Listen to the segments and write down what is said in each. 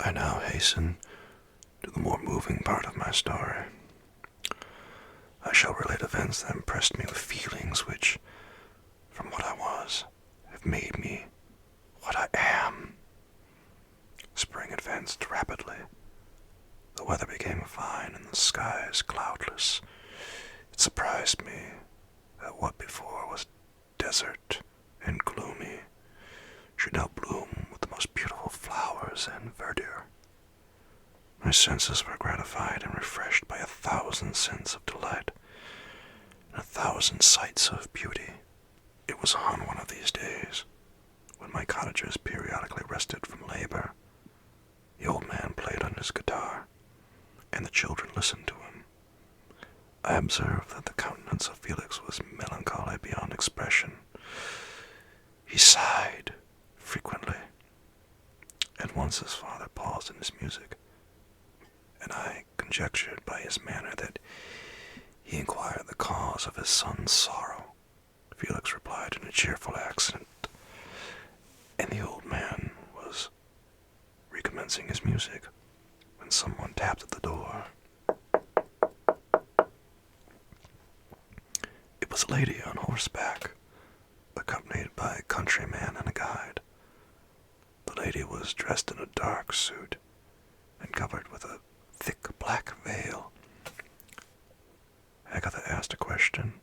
I now hasten to the more moving part of my story. I shall relate events that impressed me with feelings which, from what I was, have made me what I am. Spring advanced rapidly. The weather became fine and the skies cloudless. It surprised me that what before was desert and gloomy should now bloom with the most beautiful flowers and verdure. My senses were gratified and refreshed by 1,000 scents of delight and 1,000 sights of beauty. It was on one of these days, when my cottagers periodically rested from labor. The old man played on his guitar, and the children listened to him. I observed that the countenance of Felix was melancholy beyond expression. He sighed frequently, and once his father paused in his music, and I conjectured by his manner that he inquired the cause of his son's sorrow. Felix replied in a cheerful accent, and the old man was recommencing his music when someone tapped at the door. It was a lady on horseback, accompanied by a countryman and a guide. The lady was dressed in a dark suit and covered with a thick black veil. Agatha asked a question,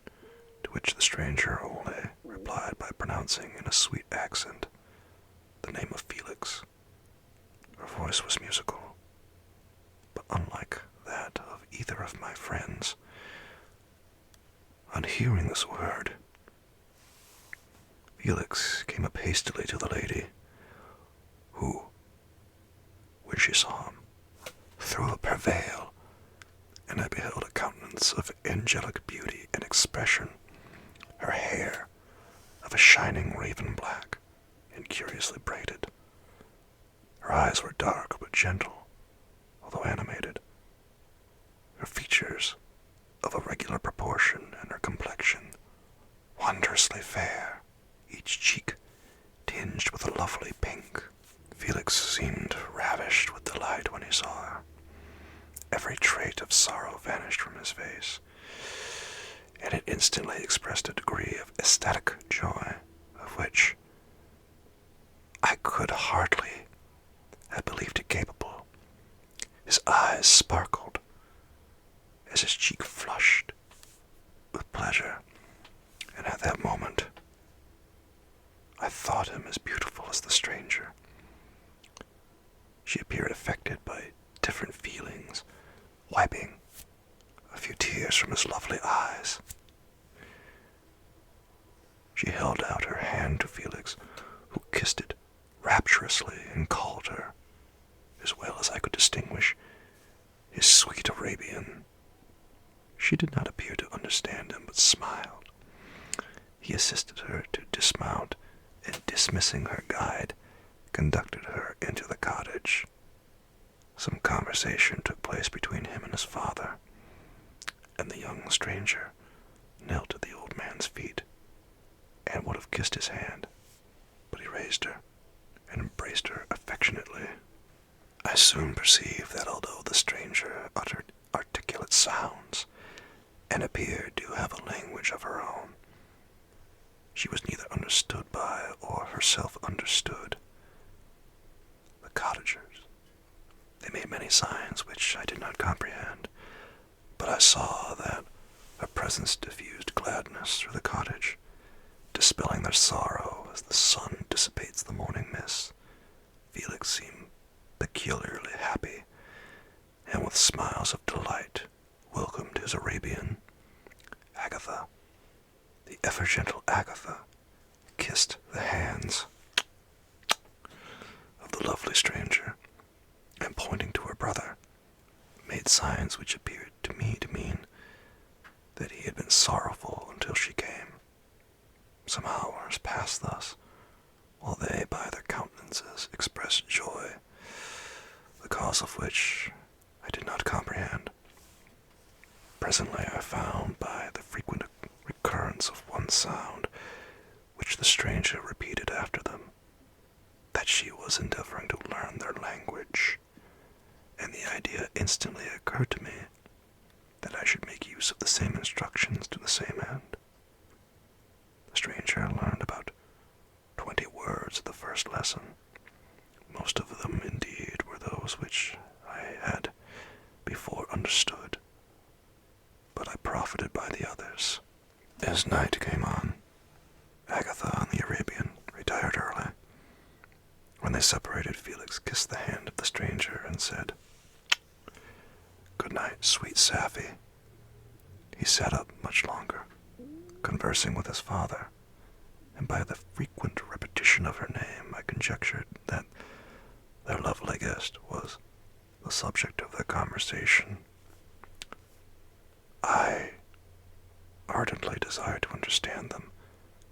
to which the stranger only replied by pronouncing in a sweet accent the name of Felix. Her voice was musical, but unlike that of either of my friends. On hearing this word, Felix came up hastily to the lady, who, when she saw him, threw up her veil, and I beheld a countenance of angelic beauty and expression, her hair of a shining raven black and curiously braided. Her eyes were dark but gentle, although animated. Her features of a regular proportion, and her complexion wondrously fair, each cheek tinged with a lovely pink. Felix seemed ravished with delight when he saw her. Every trait of sorrow vanished from his face, and it instantly expressed a degree of ecstatic joy of which I could hardly have believed it capable. His eyes sparkled as his cheek flushed with pleasure, and at that moment I thought him as beautiful as the stranger. She appeared affected by different feelings, wiping a few tears from his lovely eyes. She held out her hand to Felix, who kissed it rapturously and called her, as well as I could distinguish, his sweet Arabian. She did not appear to understand him, but smiled. He assisted her to dismount, and dismissing her guide, conducted her into the cottage. Some conversation took place between him and his father, and the young stranger knelt at the old man's feet, and would have kissed his hand, but he raised her and embraced her affectionately. I soon perceived that although the stranger uttered articulate sounds, and appeared to have a language of her own, she was neither understood by or herself understood. The cottagers, they made many signs which I did not comprehend, but I saw that her presence diffused gladness through the cottage, dispelling their sorrow as the sun dissipates the morning mist. Felix seemed peculiarly happy, and with smiles of delight welcomed his Arabian. Agatha, the ever-gentle Agatha, kissed the hands of the lovely stranger, and pointing to her brother, made signs which appeared to me to mean that he had been sorrowful until she came. Some hours passed thus, while they by their countenances expressed joy, the cause of which I did not comprehend. Presently I found by the frequent recurrence of one sound, which the stranger repeated after them, that she was endeavoring to learn their language. the idea instantly occurred to me that I should make use of the same instructions to the same end. The stranger learned about 20 words of the first lesson. Most of them, indeed, were those which I had before understood, but I profited by the others. As night came on, Agatha and the Arabian retired early. When they separated, Felix kissed the hand of the stranger and said, "Good night, sweet Sapphy." He sat up much longer, conversing with his father, and by the frequent repetition of her name I conjectured that their lovely guest was the subject of their conversation. I ardently desired to understand them,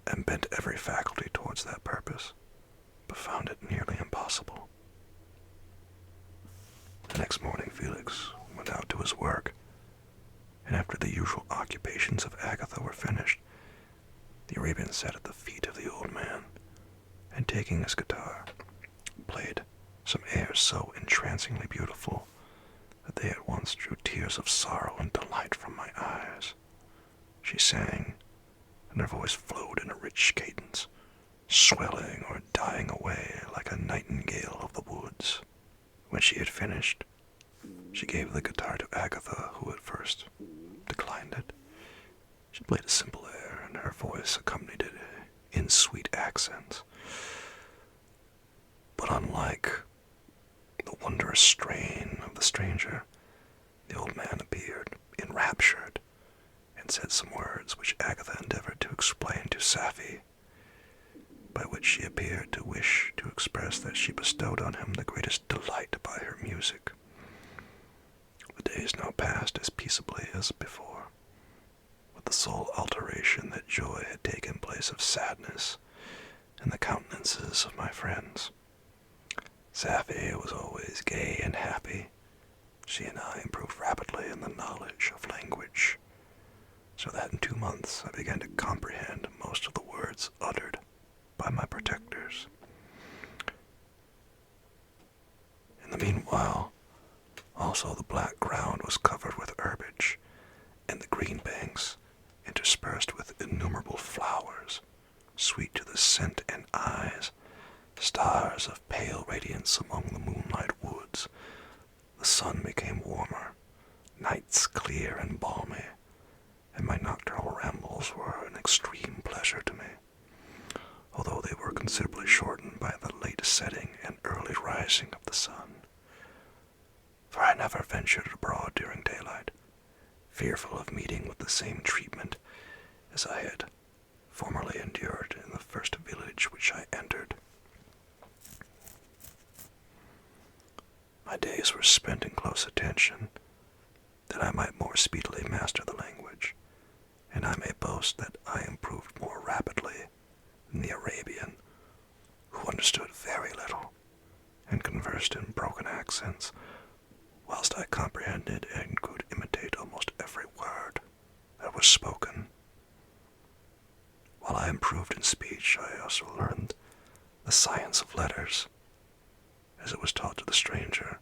and bent every faculty towards that purpose, but found it nearly impossible. The next morning Felix went out to his work, and after the usual occupations of Agatha were finished, the Arabian sat at the feet of the old man, and taking his guitar, played some airs so entrancingly beautiful that they at once drew tears of sorrow and delight from my eyes. She sang, and her voice flowed in a rich cadence, swelling or dying away like a nightingale of the woods. When she had finished, she gave the guitar to Agatha, who at first declined it. She played a simple air, and her voice accompanied it in sweet accents. But unlike the wondrous strain of the stranger, the old man appeared enraptured, and said some words which Agatha endeavored to explain to Sapphy, by which she appeared to wish to express that she bestowed on him the greatest delight by her music. The days now passed as peaceably as before, with the sole alteration that joy had taken place of sadness in the countenances of my friends. Sapphy was always gay and happy. She and I improved rapidly in the knowledge of language, so that in 2 months I began to comprehend most of the words uttered by my protectors. In the meanwhile, also the black ground was covered with herbage, and the green banks interspersed with innumerable flowers, sweet to the scent and eyes, stars of pale radiance among the moonlight woods. The sun became warmer, nights clear and balmy, and my nocturnal rambles were an extreme pleasure to me, although they were considerably shortened by the late setting and early rising of the sun. For I never ventured abroad during daylight, fearful of meeting with the same treatment as I had formerly endured in the first village which I entered. My days were spent in close attention, that I might more speedily master the language, and I may boast that I improved more rapidly than the Arabian, who understood very little, and conversed in broken accents, whilst I comprehended and could imitate almost every word that was spoken. While I improved in speech, I also learned the science of letters, as it was taught to the stranger,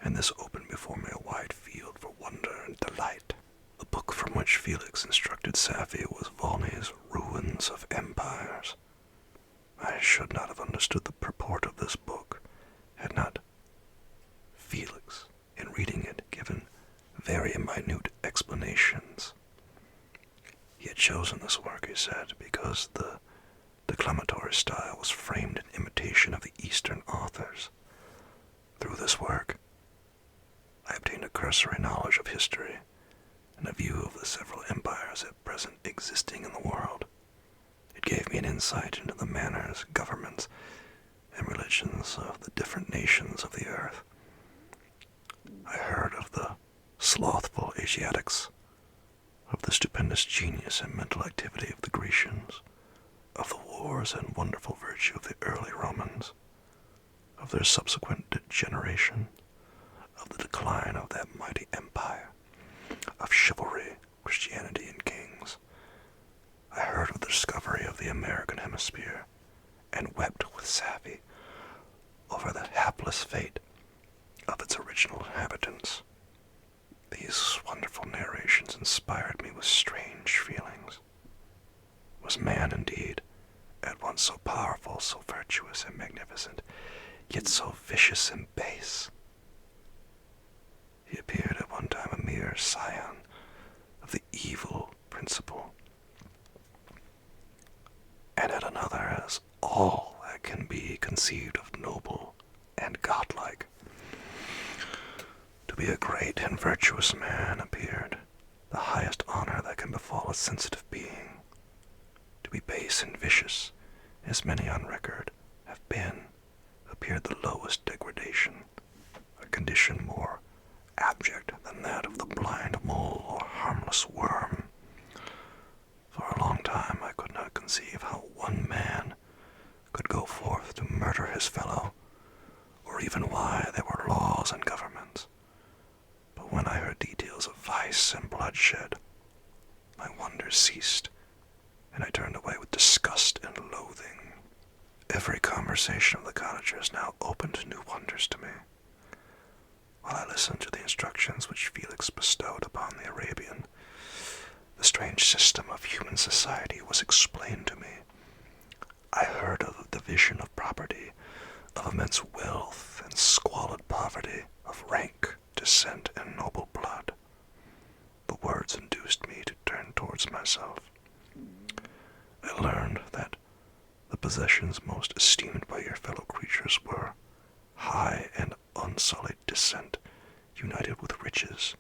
and this opened before me a wide field for wonder and delight. The book from which Felix instructed Sapphy was Volney's Ruins of Empires. I should not have understood the purport of this book had not Felix, in reading it, given very minute explanations. He had chosen this work, he said, because the declamatory style was framed in imitation of the Eastern authors. Through this work, I obtained a cursory knowledge of history and a view of the several empires at present existing in the world. It gave me an insight into the manners, governments, and religions of the different nations of the earth. I heard of the slothful Asiatics, of the stupendous genius and mental activity of the Grecians, of the wars and wonderful virtue of the early Romans, of their subsequent degeneration, of the decline of that mighty empire, of chivalry, Christianity, and kings. I heard of the discovery of the American hemisphere, and wept with Sapphy over the hapless fate of its original inhabitants. These wonderful narrations inspired me with strange feelings. Was man indeed at once so powerful, so virtuous and magnificent, yet so vicious and base? He appeared at one time a mere scion of the evil principle, and at another as all that can be conceived of noble and godlike. To be a great and virtuous man appeared the highest honor that can befall a sensitive being. To be base and vicious, as many on record have been, appeared the lowest degradation, a condition more abject than that of the blind mole or harmless worm. For a long time I could not conceive how one man could go forth to murder his fellow, or even why there were laws and governments. But when I heard details of vice and bloodshed, my wonder ceased, and I turned away with disgust and loathing. Every conversation of the cottagers now opened new wonders to me. While I listened to the instructions which Felix bestowed upon the Arabian, the strange system of human society was explained to me. I heard of the division of property, of immense wealth and squalid poverty, of rank, descent, and noble blood. The words induced me to turn towards myself. I learned that the possessions most esteemed by your fellow creatures were high and unsullied descent, united with riches.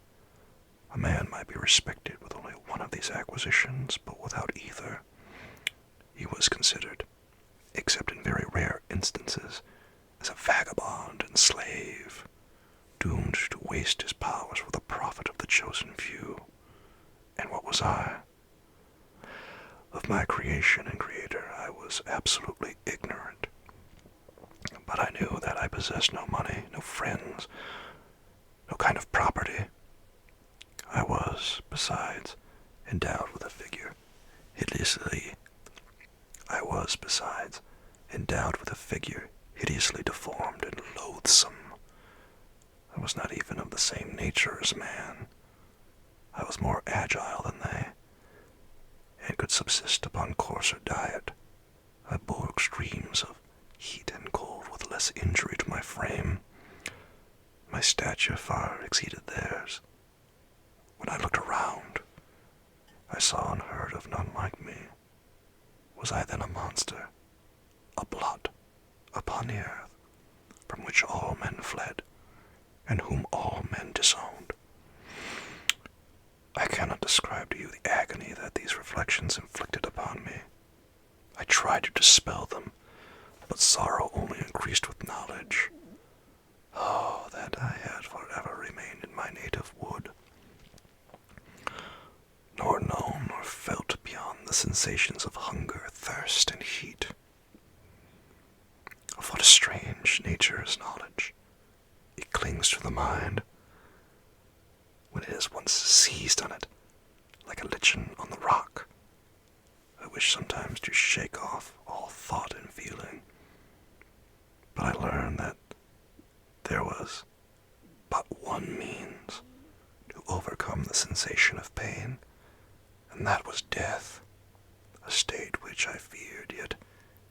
A man might be respected with only one of these acquisitions, but without either he was considered, except in very rare instances, as a vagabond and slave, doomed to waste his powers for the profit of the chosen few. And what was I? Of my creation and creator I was absolutely ignorant. But I knew that I possessed no money, no friends, no kind of property. I was, besides, endowed with a figure hideously deformed and loathsome. I was not even of the same nature as man. I was more agile than they, and could subsist upon coarser diet. I bore extremes of heat and cold with less injury to my frame. My stature far exceeded theirs. When I looked around, I saw and heard of none like me. Was I then a monster, a blot upon the earth, from which all men fled, and whom all men disowned? I cannot describe to you the agony that these reflections inflicted upon me. I tried to dispel them, but sorrow only increased with knowledge. Oh, that I had forever remained in my native wood, nor known nor felt beyond the sensations of hunger, thirst, and heat. Of what a strange nature is knowledge. It clings to the mind. When it has once seized on it, like a lichen on the rock, I wish sometimes to shake off all thought and feeling. But I learned that there was but one means to overcome the sensation of pain, and that was death, a state which I feared yet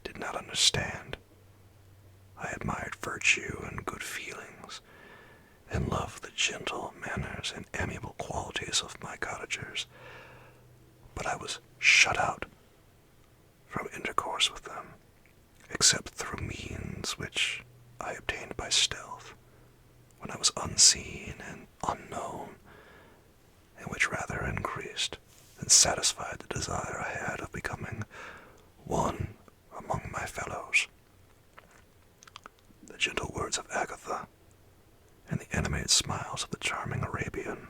did not understand. I admired virtue and good feelings, and loved the gentle manners and amiable qualities of my cottagers, but I was shut out from intercourse with them, except through means which I obtained by stealth, when I was unseen and unknown, and which rather increased than satisfied the desire I had of becoming one among my fellows. The gentle words of Agatha and the animated smiles of the charming Arabian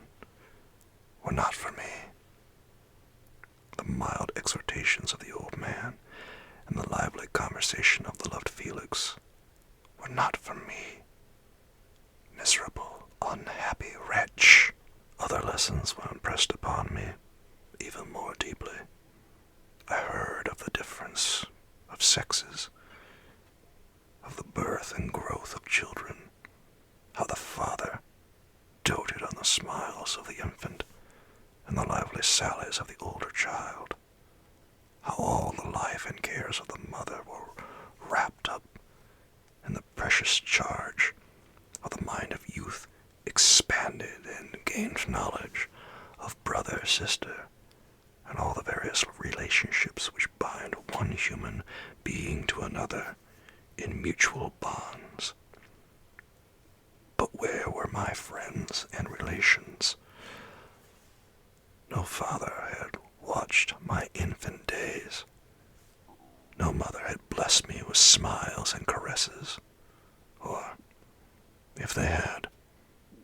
were not for me. The mild exhortations of the old man and the lively conversation of the loved Felix were not for me. Miserable, unhappy wretch! Other lessons were impressed upon me even more deeply. I heard of the difference of sexes, of the birth and growth of children, how the wails of the infant and the lively sallies of the older child. How all the life and cares of the mother were wrapped up in the precious charge of the mind of youth, expanded and gained knowledge of brother, sister, and all the various relationships which bind one human being to another in mutual bonds. But where were my friends and relations? No father had watched my infant days. No mother had blessed me with smiles and caresses. Or, if they had,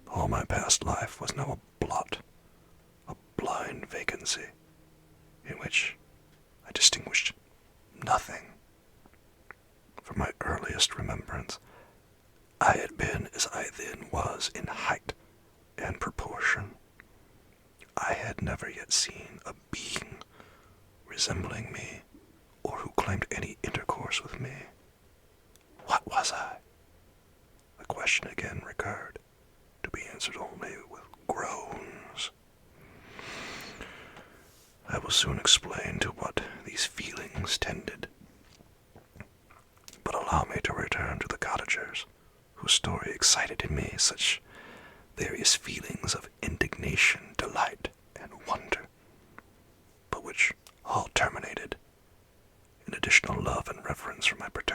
all my past life was now a blot, a blind vacancy, in which I distinguished nothing. From my earliest remembrance, I had been as I then was in height and proportion. I had never yet seen a being resembling me, or who claimed any intercourse with me. What was I? The question again recurred, to be answered only with groans. I will soon explain to what these feelings tended, but allow me to return to the cottagers, whose story excited in me such various feelings of indignation, delight, and wonder, but which all terminated in additional love and reverence for my protector.